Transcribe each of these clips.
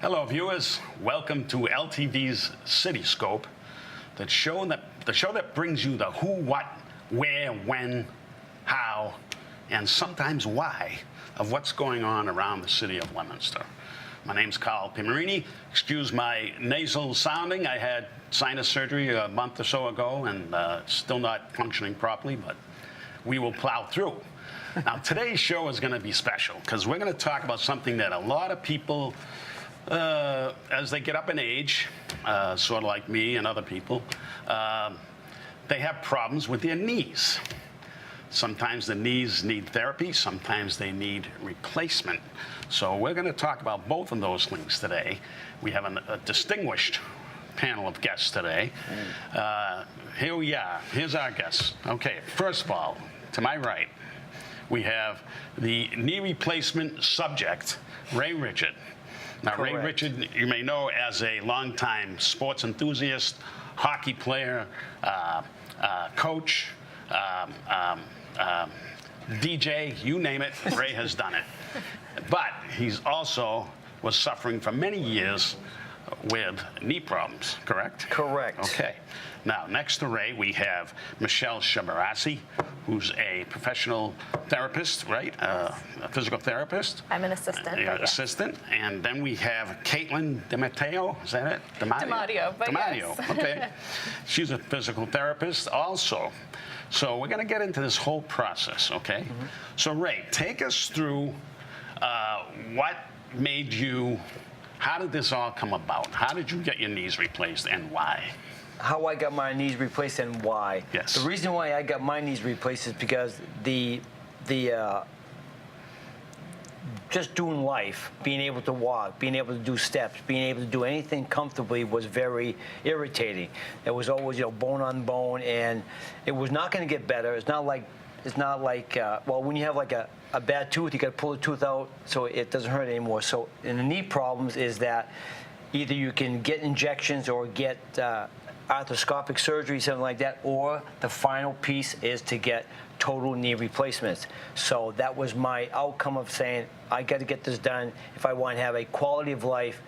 Hello, viewers. Welcome to LTV's Cityscope, the show that brings you the who, what, where, when, how, and sometimes why of what's going on around the city of Leominster. My name's Carl Pimarini. Excuse my nasal sounding. I had sinus surgery a month or so ago, and it's still not functioning properly, but we will plow through. Now, today's show is going to be special because we're going to talk about something that a lot of people, as they get up in age, sort of like me and other people, they have problems with their knees. Sometimes the knees need therapy, sometimes they need replacement. So we're going to talk about both of those things today. We have a distinguished panel of guests today. Here we are. Here's our guests. Okay, first of all, to my right, we have the knee replacement subject, Ray Richard. Now, Correct. Ray Richard, you may know as a longtime sports enthusiast, hockey player, coach, DJ, you name it, Ray has done it. But he's also was suffering for many years with knee problems, correct? Correct. Okay. Now, next to Ray, we have Michelle Shabarassi, who's a professional therapist, right? A physical therapist. I'm an assistant. You're an assistant. And then we have Caitlin DiMatteo, is that it? DiMatteo, but DiMatteo, yes. okay. She's a physical therapist also. So we're going to get into this whole process, okay? Mm-hmm. So, Ray, take us through what made you, how did this all come about? How did you get your knees replaced and why? How I got my knees replaced and why. Yes. The reason why I got my knees replaced is because the just doing life, being able to walk, being able to do steps, being able to do anything comfortably was very irritating. It was always, bone on bone, and it was not going to get better. It's not like well, when you have like a bad tooth, you got to pull the tooth out so it doesn't hurt anymore. So in the knee problems is that either you can get injections or get arthroscopic surgery, something like that, or the final piece is to get total knee replacements. So that was my outcome of saying, I got to get this done if I want to have a quality of life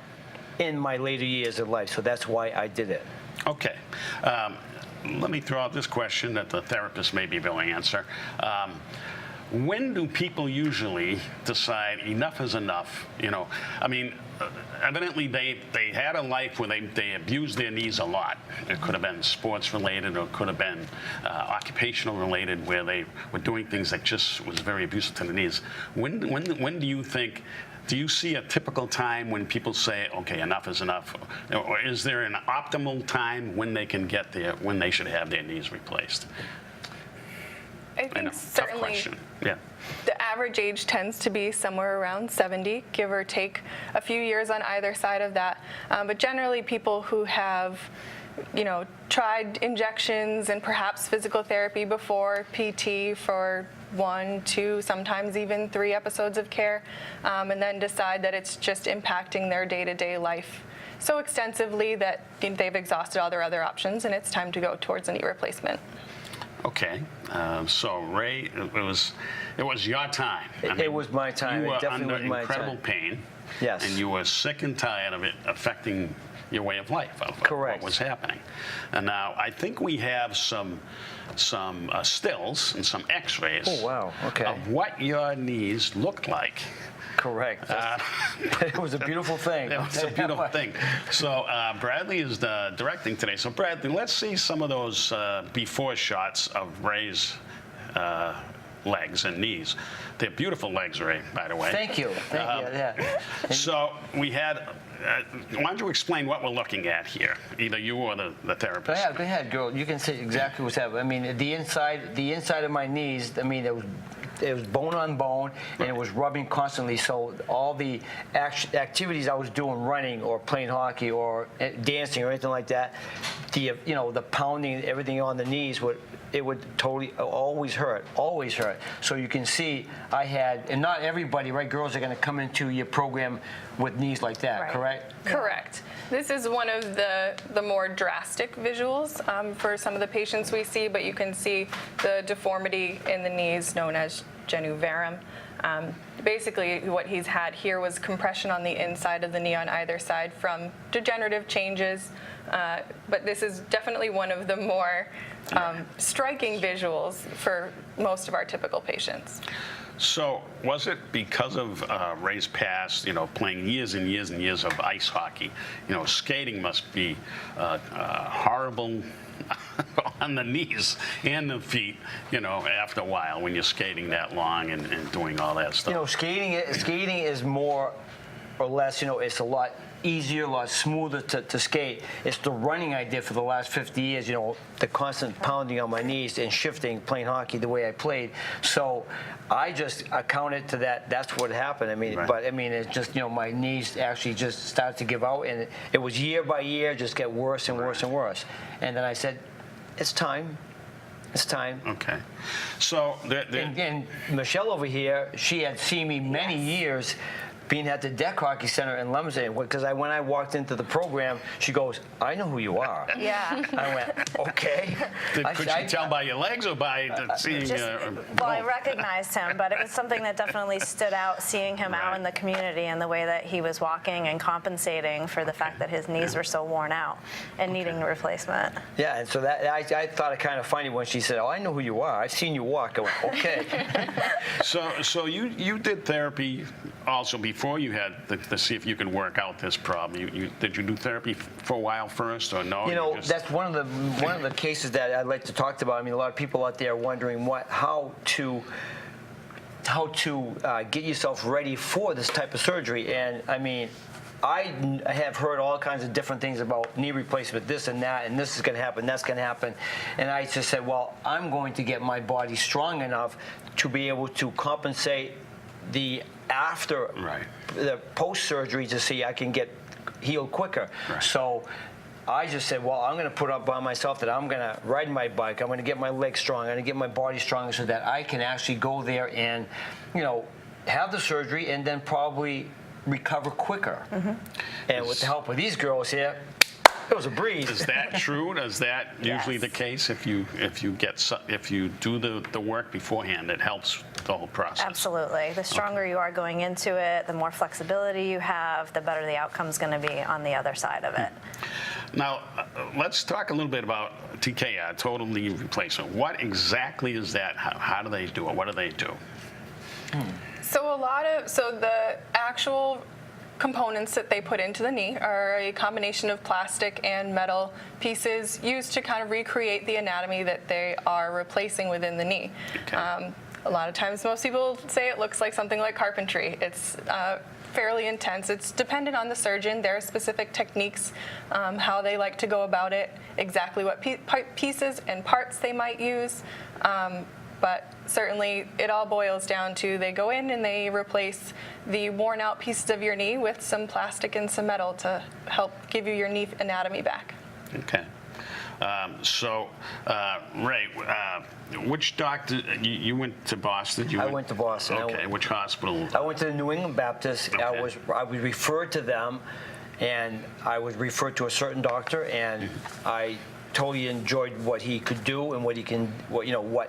in my later years of life. So that's why I did it. Okay. Let me throw out this question that the therapist may be able to answer. When do people usually decide enough is enough? I mean, evidently they had a life where they abused their knees a lot. It could have been sports related, or it could have been occupational related, where they were doing things that just was very abusive to the knees. When do you think? Do you see a typical time when people say, okay, enough is enough? Or is there an optimal time when they can get there, when they should have their knees replaced? I think certainly tough question. Yeah. the average age tends to be somewhere around 70, give or take a few years on either side of that. But generally people who have tried injections and perhaps physical therapy before, PT for 1, 2, sometimes even 3 episodes of care, and then decide that it's just impacting their day-to-day life so extensively that they've exhausted all their other options and it's time to go towards a knee replacement. Okay. So Ray, it was your time. It was my time. You were It definitely under was my incredible time. pain. Yes. And you were sick and tired of it affecting your way of life, of Correct. what was happening. And now I think we have some stills and some X-rays. Oh, wow. Okay. Of what your knees looked like. Correct. It was a beautiful thing. It was a beautiful thing. So Bradley is directing today. So Bradley, let's see some of those before shots of Ray's legs and knees. They're beautiful legs, Ray, by the way. Thank you. Thank you. Yeah. So we had, why don't you explain what we're looking at here, either you or the therapist? Go ahead, girl. You can see exactly what's happening. I mean, the inside of my knees, I mean, it was bone on bone, and it was rubbing constantly. So all the activities I was doing, running or playing hockey or dancing or anything like that, the pounding, everything on the knees it would totally always hurt. So you can see I had, and not everybody, right? Girls are going to come into your program with knees like that, Right. correct? Correct. This is one of the more drastic visuals for some of the patients we see, but you can see the deformity in the knees known as genu varum. Basically, what he's had here was compression on the inside of the knee on either side from degenerative changes. But this is definitely one of the more striking visuals for most of our typical patients. So was it because of Ray's past, playing years and years and years of ice hockey? Skating must be horrible on the knees and the feet, after a while when you're skating that long and doing all that stuff. Skating is more or less, it's a lot easier, a lot smoother to skate. It's the running I did for the last 50 years, the constant pounding on my knees and shifting, playing hockey the way I played. So I just accounted to that. That's what happened. Right. But it's just, my knees actually just started to give out, and it was year by year, just get worse and worse and worse. And then I said, it's time. It's time. Okay. So and Michelle over here, she had seen me many years being at the Deck Hockey Center in Leominster, because when I walked into the program, she goes, "I know who you are." Yeah. I went, okay. Could she tell by your legs or by seeing? Well, I recognized him, but it was something that definitely stood out, seeing him out in the community and the way that he was walking and compensating for the fact that his knees were so worn out and needing a replacement. Yeah, and so that I thought it kind of funny when she said, "Oh, I know who you are. I've seen you walk." I went, okay. So you did therapy also before you had to see if you could work out this problem. Did you do therapy for a while first, or no? That's one of the cases that I'd like to talk about. A lot of people out there are wondering how to get yourself ready for this type of surgery. And I have heard all kinds of different things about knee replacement, this and that, and this is going to happen, that's going to happen. And I just said, well, I'm going to get my body strong enough to be able to compensate the post-surgery to see I can get healed quicker. Right. So I just said, well, I'm going to put up by myself that I'm going to ride my bike. I'm going to get my legs strong. I'm going to get my body strong so that I can actually go there and, have the surgery and then probably recover quicker. Mm-hmm. And with the help of these girls here, it was a breeze. Is that true? Is that usually the case? If you do the work beforehand, it helps the whole process. Absolutely. The stronger you are going into it, the more flexibility you have, the better the outcome's going to be on the other side of it. Now, let's talk a little bit about TKR, total knee replacement. What exactly is that? How do they do it? What do they do? So the actual components that they put into the knee are a combination of plastic and metal pieces used to kind of recreate the anatomy that they are replacing within the knee. Okay. A lot of times most people say it looks like something like carpentry. It's fairly intense. It's dependent on the surgeon, their specific techniques, how they like to go about it, exactly what pieces and parts they might use. But certainly it all boils down to they go in and they replace the worn out pieces of your knee with some plastic and some metal to help give you your knee anatomy back. Okay. Ray, which doctor, you went to Boston? I went to Boston. Okay, which hospital? I went to the New England Baptist. Okay. I was referred to them, and I was referred to a certain doctor, and I totally enjoyed what he could do and what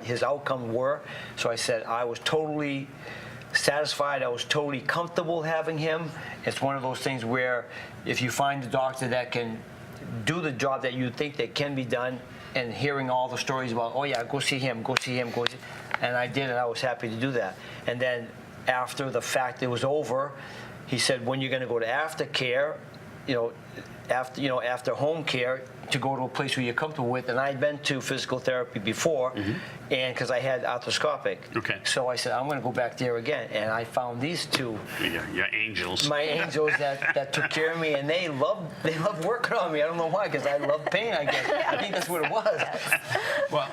his outcomes were. So I said I was totally satisfied. I was totally comfortable having him. It's one of those things where if you find a doctor that can do the job that you think that can be done, and hearing all the stories about, oh yeah, go see him, and I did, and I was happy to do that. And then after the fact it was over, he said, when you're going to go to aftercare, after home care, to go to a place where you're comfortable with. And I'd been to physical therapy before, and because I had arthroscopic. Okay. So I said, I'm going to go back there again. And I found these two. Your angels. My angels that took care of me, and they loved working on me. I don't know why, because I love pain, I guess. I think that's what it was. Well,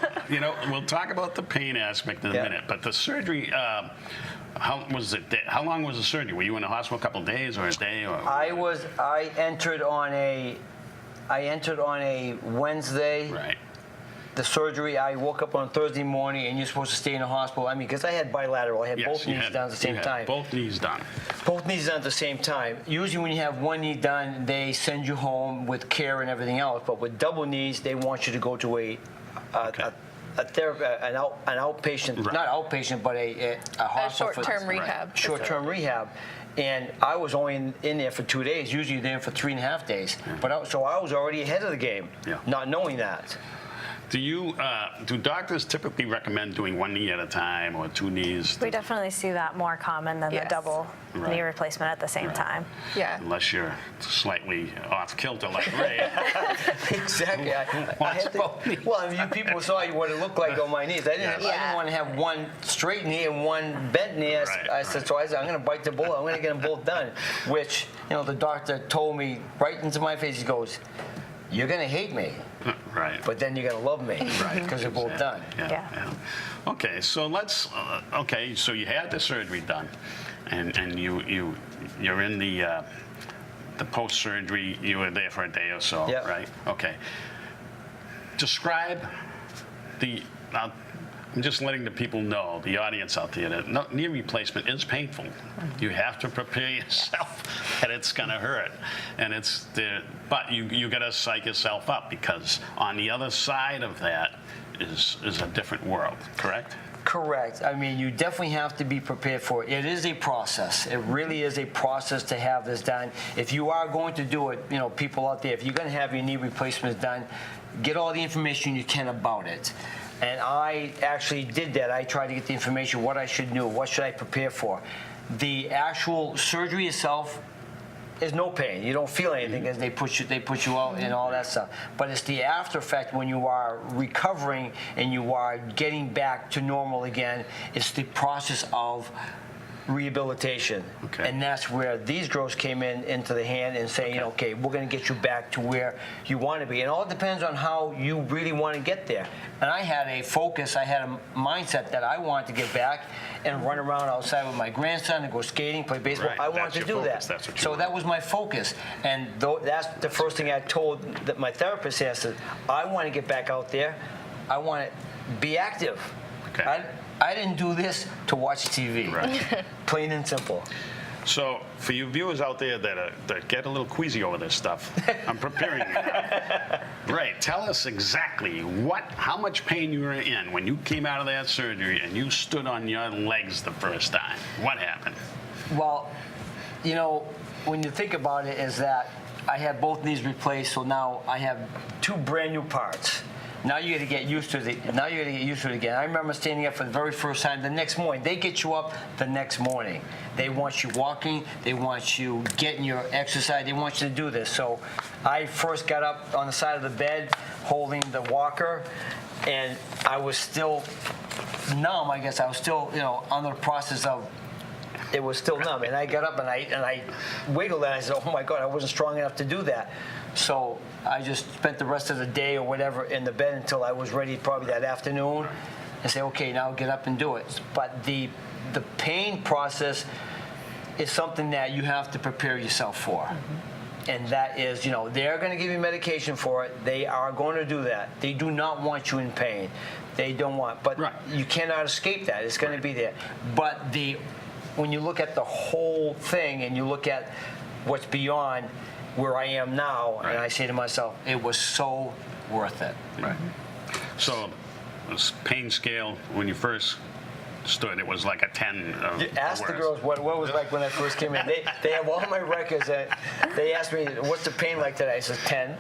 we'll talk about the pain aspect in a minute, but the surgery, how long was the surgery? Were you in the hospital a couple of days or a day? Or I entered on a Wednesday. Right. The surgery, I woke up on Thursday morning, and you're supposed to stay in the hospital. Because I had bilateral. I had both knees done at the same time. Both knees done. Both knees done at the same time. Usually when you have one knee done, they send you home with care and everything else. But with double knees, they want you to go to an outpatient, Right. not outpatient, but a hospital for short-term rehab. short-term rehab. And I was only in there for 2 days, usually there for 3.5 days. So I was already ahead of the game, Yeah. not knowing that. Do doctors typically recommend doing one knee at a time or two knees? We definitely see that more common than the Yes. double Right. knee replacement at the same Right. time. Yeah. Unless you're slightly off kilter like Ray. Exactly. I had to, both knees. well, you people saw what it looked like on my knees. I didn't want to have one straight knee and one bent knee. I said, I'm going to bite the bullet. I'm going to get them both done. Which, the doctor told me right into my face. He goes, "You're going to hate me, Right. but then you're going to love me because they're both done." Yeah. Okay, so let's. So you had the surgery done, and you're in the post surgery. You were there for a day or so, Yeah. right? Okay. Describe the. I'm just letting the people know, the audience out there, that knee replacement is painful. You have to prepare yourself that it's going to hurt, and but you got to psych yourself up, because on the other side of that is a different world. Correct? Correct. I mean, you definitely have to be prepared for it. It is a process. It really is a process to have this done. If you are going to do it, people out there, if you're going to have your knee replacements done, get all the information you can about it. And I actually did that. I tried to get the information, what I should know, what should I prepare for. The actual surgery itself is no pain. You don't feel anything as they push you out and all that stuff. But it's the after effect when you are recovering and you are getting back to normal again. It's the process of rehabilitation. Okay. And that's where these girls came into the hand and saying, okay, we're going to get you back to where you want to be. And all depends on how you really want to get there. And I had a focus, I had a mindset that I wanted to get back and run around outside with my grandson and go skating, play baseball. Right. I That's wanted to your do focus. that. That's what you So want. that was my focus. And that's the first thing I told that my therapist. I said, I want to get back out there. I want to be active. Okay. I didn't do this to watch TV. Right. Plain and simple. So, for you viewers out there that get a little queasy over this stuff, I'm preparing you now. Ray, tell us exactly how much pain you were in when you came out of that surgery and you stood on your legs the first time. What happened? Well, when you think about it, is that I had both knees replaced, so now I have two brand new parts. Now you got to get used to it. Now you got to get used to it again. I remember standing up for the very first time the next morning. They get you up the next morning. They want you walking. They want you getting your exercise. They want you to do this. So I first got up on the side of the bed holding the walker, and I was still numb. I guess I was still, under the process of. It was still numb, and I got up and I wiggled, and I said, "Oh my God, I wasn't strong enough to do that." So I just spent the rest of the day or whatever in the bed until I was ready, probably that afternoon, and say, "Okay, now get up and do it." But the pain process is something that you have to prepare yourself for. Mm-hmm. And that is, they're going to give you medication for it. They are going to do that. They do not want you in pain. They don't want, but you cannot escape that. It's going to be there. But when you look at the whole thing and you look at what's beyond where I am now, and I say to myself, it was so worth it. Right. So, this pain scale, when you first stood, it was like a 10. Ask the girls what it was like when I first came in. They have all my records. They asked me, what's the pain like today? I said, 10.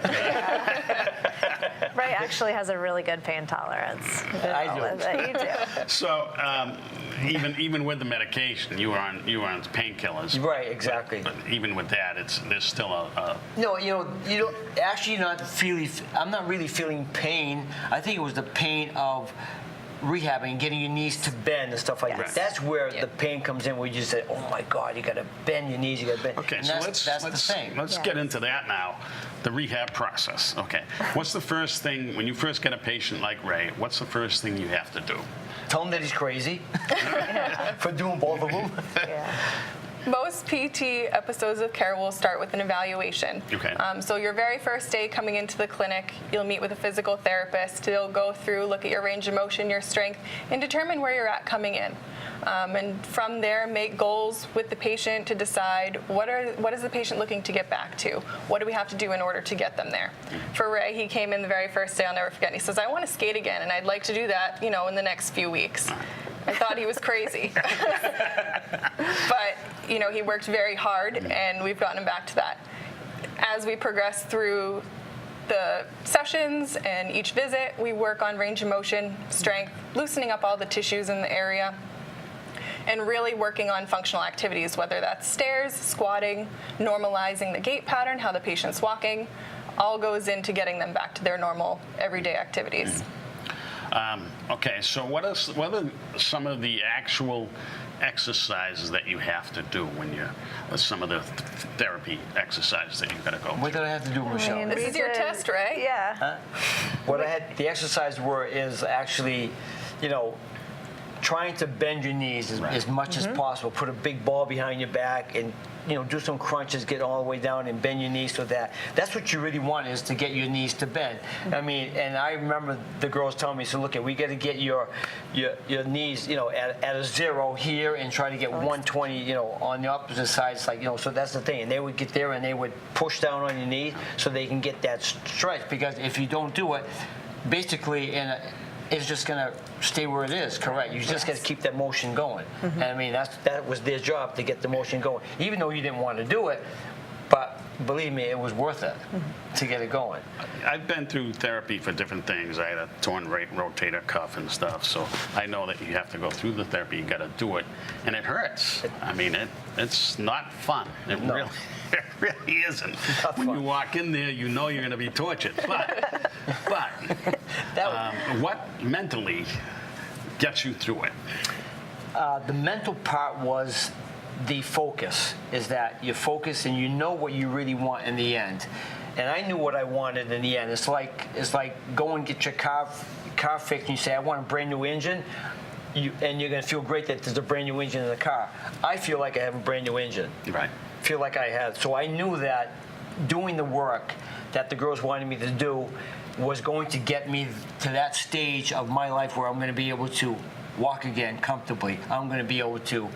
Ray actually has a really good pain tolerance. I do. You do. So, even with the medication, you were on painkillers. Right, exactly. But even with that, there's still a. No, you don't actually I'm not really feeling pain. I think it was the pain of rehabbing, getting your knees to bend and stuff like that. That's where the pain comes in, where you just say, "Oh my God, you got to bend your knees, you got to bend." Okay, and so that's the thing. Let's get into that now. The rehab process. Okay, what's the first thing when you first get a patient like Ray? What's the first thing you have to do? Tell him that he's crazy for doing both of them. Yeah. Most PT episodes of care will start with an evaluation. Okay. So your very first day coming into the clinic, you'll meet with a physical therapist. They'll go through, look at your range of motion, your strength, and determine where you're at coming in. And from there, make goals with the patient to decide what is the patient looking to get back to? What do we have to do in order to get them there? For Ray, he came in the very first day, I'll never forget, and he says, I want to skate again, and I'd like to do that, in the next few weeks. I thought he was crazy. But, he worked very hard, and we've gotten him back to that. As we progress through the sessions and each visit, we work on range of motion, strength, loosening up all the tissues in the area, and really working on functional activities, whether that's stairs, squatting, normalizing the gait pattern, how the patient's walking, all goes into getting them back to their normal everyday activities. Okay, so what are some of the actual exercises that you have to do when some of the therapy exercises that you've got to go What through? did I have to do, Michelle? This is your test, Ray? Yeah. What I had, the exercise is actually, trying to bend your knees as much as possible. Put a big ball behind your back and do some crunches, get all the way down and bend your knees so that's what you really want, is to get your knees to bend. I mean, and I remember the girls telling me, so look, we got to get your knees, at a 0 here and try to get 120, on the opposite side. It's like, so that's the thing. And they would get there and they would push down on your knees so they can get that stretch, because if you don't do it, basically it's just going to stay where it is, correct? You just got to keep that motion going. And I mean, that was their job, to get the motion going. Even though you didn't want to do it, but believe me, it was worth it to get it going. I've been through therapy for different things. I had a torn rotator cuff and stuff, so I know that you have to go through the therapy. You got to do it, and it hurts. I mean, it's not fun. It really isn't. When you walk in there, you know you're going to be tortured. But what mentally gets you through it? The mental part was the focus, is that you focus and you know what you really want in the end. And I knew what I wanted in the end. It's like go and get your car fixed and you say, I want a brand new engine. And you're going to feel great that there's a brand new engine in the car. I feel like I have a brand new engine. Right. Feel like I had. So I knew that doing the work that the girls wanted me to do was going to get me to that stage of my life where I'm going to be able to walk again comfortably. I'm going to be able to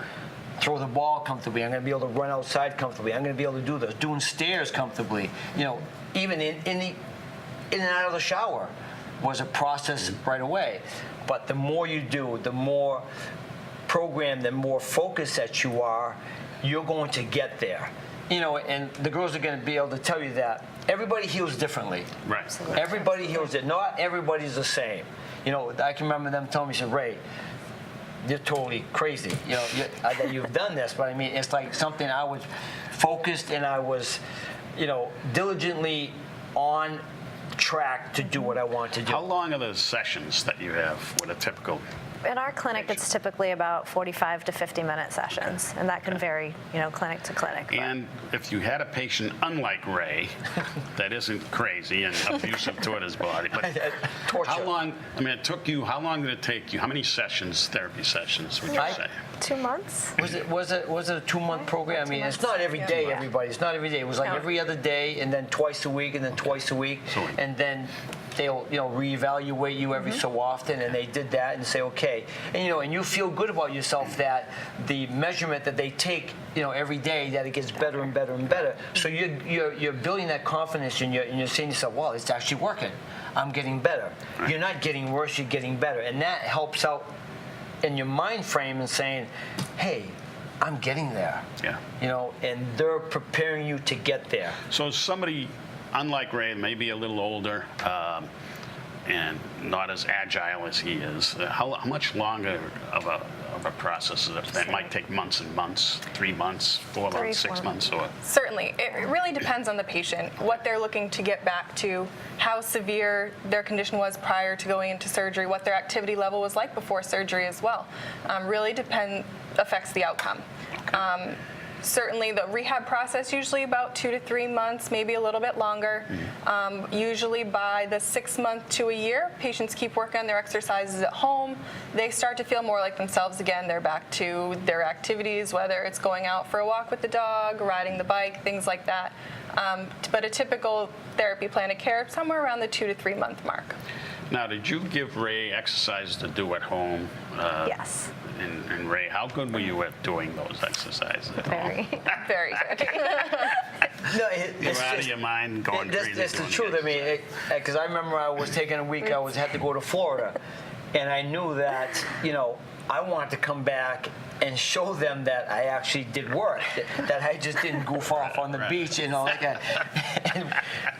throw the ball comfortably. I'm going to be able to run outside comfortably. I'm going to be able to do this, doing stairs comfortably. Even in and out of the shower was a process right away. But the more you do, the more programmed, the more focused that you are, you're going to get there. And the girls are going to be able to tell you that everybody heals differently. Right. Absolutely. Everybody heals it. Not everybody's the same. I can remember them telling me, said, Ray, you're totally crazy, that you've done this. But I mean, it's like something I was focused and I was, diligently on track to do what I want to do. How long are the sessions that you have with a typical? In our clinic, it's typically about 45 to 50-minute sessions, and that can vary, clinic to clinic. But And if you had a patient unlike Ray, that isn't crazy and abusive toward his body, but Torture. how long? I mean, how long did it take you? How many therapy sessions would you say? 2 months. Was it a 2-month program? I mean, it's not every day, Yeah. everybody. It's not every day. It was like No. every other day, and then twice a week, and then twice a week, Sure. and then they'll reevaluate you every so often, and they did that and say okay, and you feel good about yourself that the measurement that they take every day, that it gets better and better and better. So you're building that confidence, and you're saying to yourself, well, it's actually working. I'm getting better. Right. You're not getting worse. You're getting better, and that helps out in your mind frame and saying, hey, I'm getting there. Yeah. And they're preparing you to get there. So somebody unlike Ray, maybe a little older, and not as agile as he is, how much longer of a process is it? That might take months and months, 3 months, 4 3, months, 6 4 months, or? Certainly. It really depends on the patient, what they're looking to get back to, how severe their condition was prior to going into surgery, what their activity level was like before surgery as well. Really affects the outcome. certainly the rehab process usually about 2 to 3 months, maybe a little bit longer. Usually by the 6 month to a year, patients keep working on their exercises at home. They start to feel more like themselves again. They're back to their activities, whether it's going out for a walk with the dog, riding the bike, things like that. But a typical therapy plan of care, somewhere around the 2 to 3 month mark. Now, did you give Ray exercises to do at home? Yes. And Ray, how good were you at doing those exercises at home? Very. Very good. No, You're out of your mind going crazy. That's the doing truth. I mean, because I remember I was taking a week. I had to go to Florida, and I knew that I wanted to come back and show them that I actually did work, that I just didn't goof off on the beach, like that.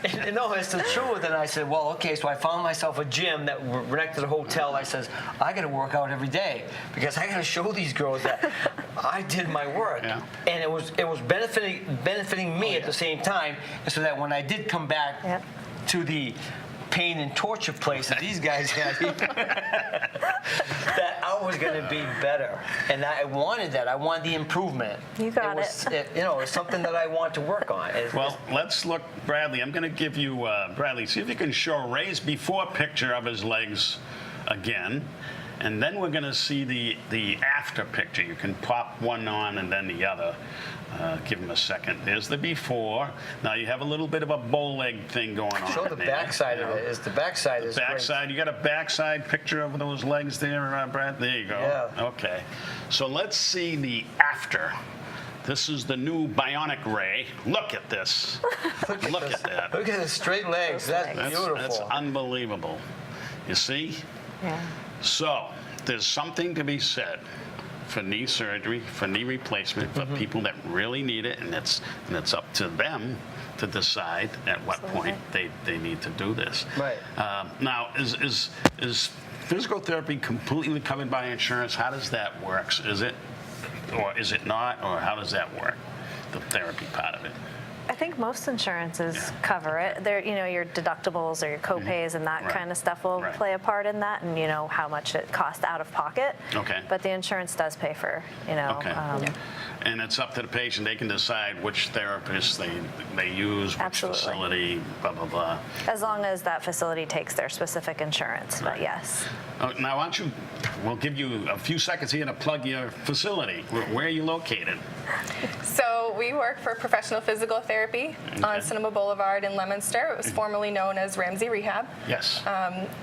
And no, it's the truth. And I said, well, okay, so I found myself a gym that right next to the hotel. I says, I got to work out every day because I got to show these girls that I did my work. Yeah. And it was benefiting me at the same time, so that when I did come back to the pain and torture place that these guys had here, that I was going to be better. And I wanted that. I wanted the improvement. You got it. It's something that I want to work on. Well, let's look, Bradley. I'm going to give you, Bradley, see if you can show Ray's before picture of his legs again. And then we're going to see the after picture. You can pop one on and then the other. Give him a second. There's the before. Now you have a little bit of a bow leg thing going on. Show the backside of it. The backside is backside. You got a backside picture of those legs there, Brad? There you go. Yeah. Okay. So let's see the after. This is the new bionic Ray. Look at this. Look at that. Look at the straight legs. That's beautiful. That's unbelievable. You see? Yeah. So there's something to be said for knee surgery, for knee replacement, for people that really need it, and it's up to them to decide at what point they need to do this. Right. Now, is physical therapy completely covered by insurance? How does that work? Is it, or is it not, or how does that work? The therapy part of it. I think most insurances cover it. There, your deductibles or your co-pays and that kind of stuff will play a part in that, and how much it costs out of pocket. Okay. But the insurance does pay for, Okay. And it's up to the patient. They can decide which therapist they use, which facility, blah, blah, blah. As long as that facility takes their specific insurance, but yes. Now, why don't we'll give you a few seconds here to plug your facility. Where are you located? So we work for Professional Physical Therapy on Sonoma Boulevard in Leominster. It was formerly known as Ramsey Rehab. Yes.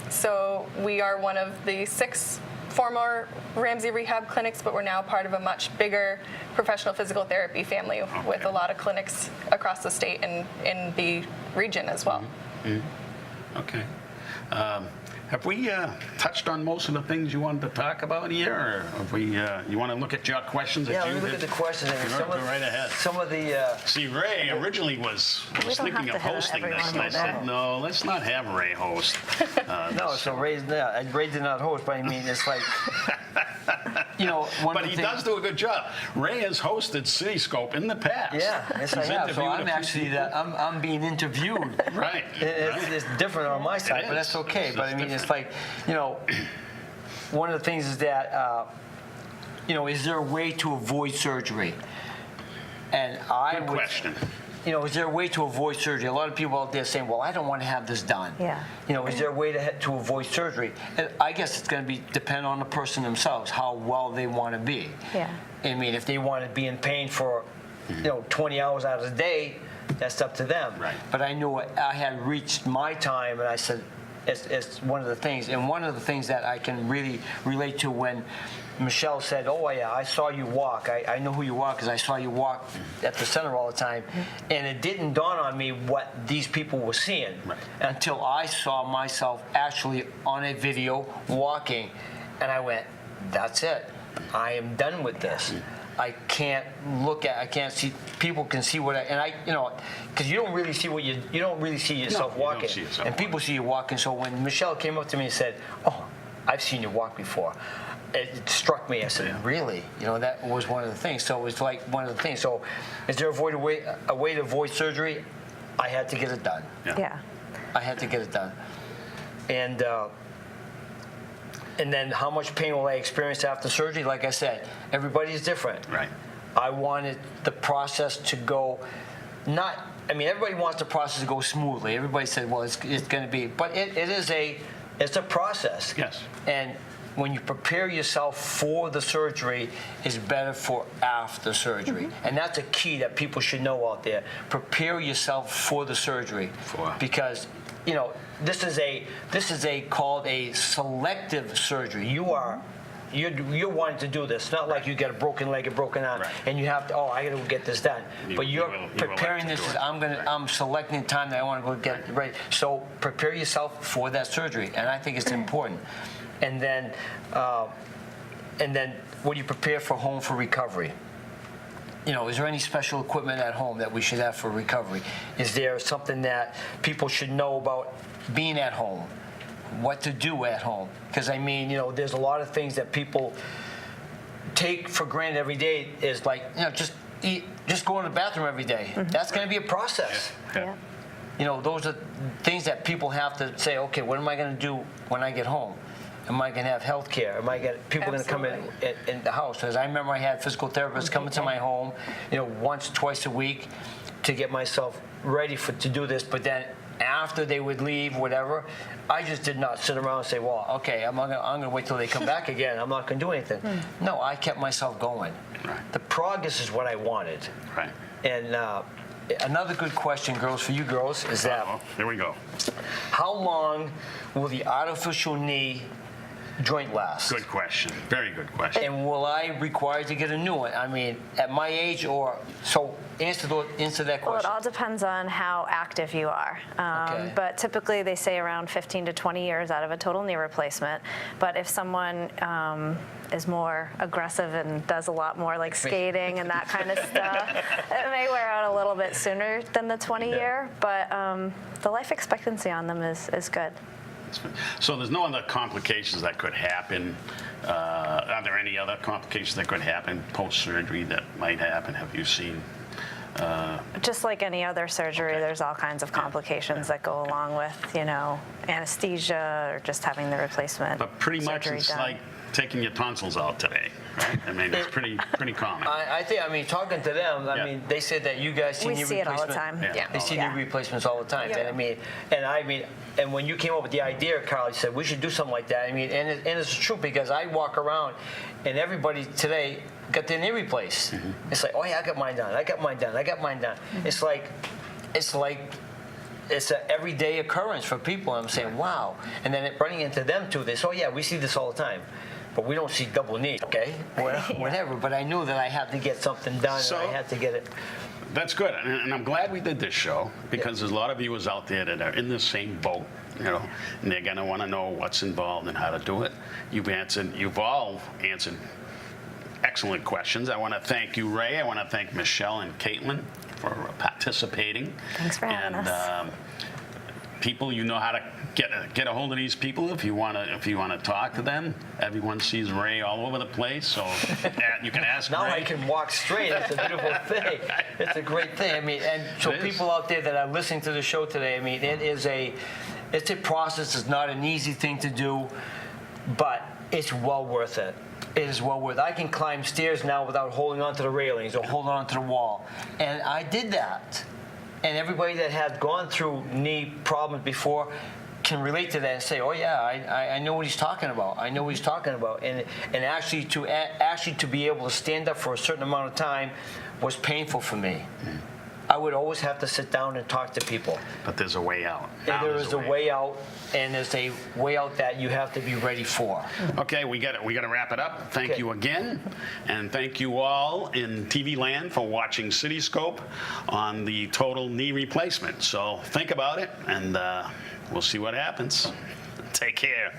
So we are one of the 6 former Ramsey Rehab clinics, but we're now part of a much bigger professional physical therapy family with a lot of clinics across the state and in the region as well. Okay. Have we touched on most of the things you wanted to talk about here, or have we? You want to look at your questions? Yeah, look at the questions. Go right ahead. Some of the. See, Ray originally was thinking of hosting this, and I said, no, let's not have Ray host. No, so Ray did not host, but I mean, it's like. But he does do a good job. Ray has hosted Cityscope in the past. Yeah, yes, I have. So I'm actually I'm being interviewed. Right. It's different on my side, but that's okay. But I mean, it's like, one of the things is that, is there a way to avoid surgery? And Good question. Is there a way to avoid surgery? A lot of people out there saying, well, I don't want to have this done. Yeah. Is there a way to avoid surgery? And I guess it's going to depend on the person themselves, how well they want to be. Yeah. I mean, if they want to be in pain for, 20 hours out of the day, that's up to them. Right. But I knew I had reached my time, and I said, it's one of the things. And one of the things that I can really relate to when Michelle said, oh, yeah, I saw you walk. I know who you are because I saw you walk at the center all the time. And it didn't dawn on me what these people were seeing until I saw myself actually on a video walking. And I went, that's it. I am done with this. I can't see, people can see what because you don't really see you don't really see yourself walking. You don't see yourself and people see you walking. So when Michelle came up to me and said, oh, I've seen you walk before, it struck me. I said, really? That was one of the things. So it was like one of the things. So is there a way to avoid surgery? I had to get it done. Yeah. I had to get it done. And then how much pain will I experience after surgery? Like I said, everybody's different. Right. I wanted the process to go not. I mean, everybody wants the process to go smoothly. Everybody said, well, it's going to be, but it's a process. Yes. And when you prepare yourself for the surgery, is better for after surgery. And that's a key that people should know out there. Prepare yourself for the surgery. Because, you know, this is called a selective surgery. You're wanting to do this. It's not like you get a broken leg, a broken arm, and you have to, I got to get this done. But you're preparing this. I'm selecting the time that I want to go get ready. So prepare yourself for that surgery, and I think it's important. And then what do you prepare for home for recovery? You know, is there any special equipment at home that we should have for recovery? Is there something that people should know about being at home? What to do at home? Because I mean, you know, there's a lot of things that people take for granted every day. Is like, you know, just eat, just go in the bathroom every day. That's going to be a process. Yeah. You know, those are things that people have to say, okay, what am I going to do when I get home? Am I going to have health care? Am I people going to come in the house? Because I remember I had physical therapists coming to my home, you know, once, twice a week to get myself ready to do this. But then after they would leave, whatever, I just did not sit around and say, well, okay, I'm going to wait till they come back again. I'm not going to do anything. No, I kept myself going. Right. The progress is what I wanted. Right. And another good question, girls, for you girls, is that here we go. how long will the artificial knee joint last? Good question. Very good question. And will I require to get a new one? I mean, at my age, or so answer that question. Well, it all depends on how active you are. Okay. But typically they say around 15 to 20 years out of a total knee replacement. But if someone is more aggressive and does a lot more like skating and that kind of stuff, it may wear out a little bit sooner than the 20-year. But the life expectancy on them is good. So there's no other complications that could happen. Are there any other complications that could happen post-surgery that might happen? Have you seen? Just like any other surgery, there's all kinds of complications that go along with, you know, anesthesia or just having the replacement. But pretty much surgery it's done. like taking your tonsils out today, right? I mean, it's pretty common. I mean, talking to them, I mean, they said that you guys see We knee see it all the replacement. time. Yeah. They see knee replacements all the time. Yeah. And I mean, and when you came up with the idea, Carl, you said we should do something like that. I mean, and it's true because I walk around and everybody today got their knee replaced. It's like, oh yeah, I got mine done. I got mine done. I got mine done. It's like it's an everyday occurrence for people. I'm saying, wow. And then running into them too, they say, oh yeah, we see this all the time. But we don't see double knee, okay? Well, whatever. But I knew that I had to get something done, So- and I had to get it. That's good, and I'm glad we did this show because there's a lot of viewers out there that are in the same boat, you know, and they're gonna want to know what's involved and how to do it. You've all answered excellent questions. I want to thank you, Ray. I want to thank Michelle and Caitlin for participating. Thanks for having us. People, you know how to get a hold of these people if you want to talk to them. Everyone sees Ray all over the place, so you can ask Now Ray. I can walk straight. It's a beautiful thing. It's a great thing. I mean, and so It is. people out there that are listening to the show today, I mean, it's a process. It's not an easy thing to do, but it's well worth it. It is well worth it. I can climb stairs now without holding onto the railings or holding onto the wall, and I did that. And everybody that had gone through knee problems before can relate to that and say, oh yeah, I know what he's talking about. I know what he's talking about. And actually to be able to stand up for a certain amount of time was painful for me. I would always have to sit down and talk to people. But there's a way out. And Now there there's is a way out, and there's a way out that you have to be ready for. Okay, we got to wrap it up. Thank Okay. you again, and thank you all in TV land for watching Cityscope on the total knee replacement. So think about it, and we'll see what happens. Take care.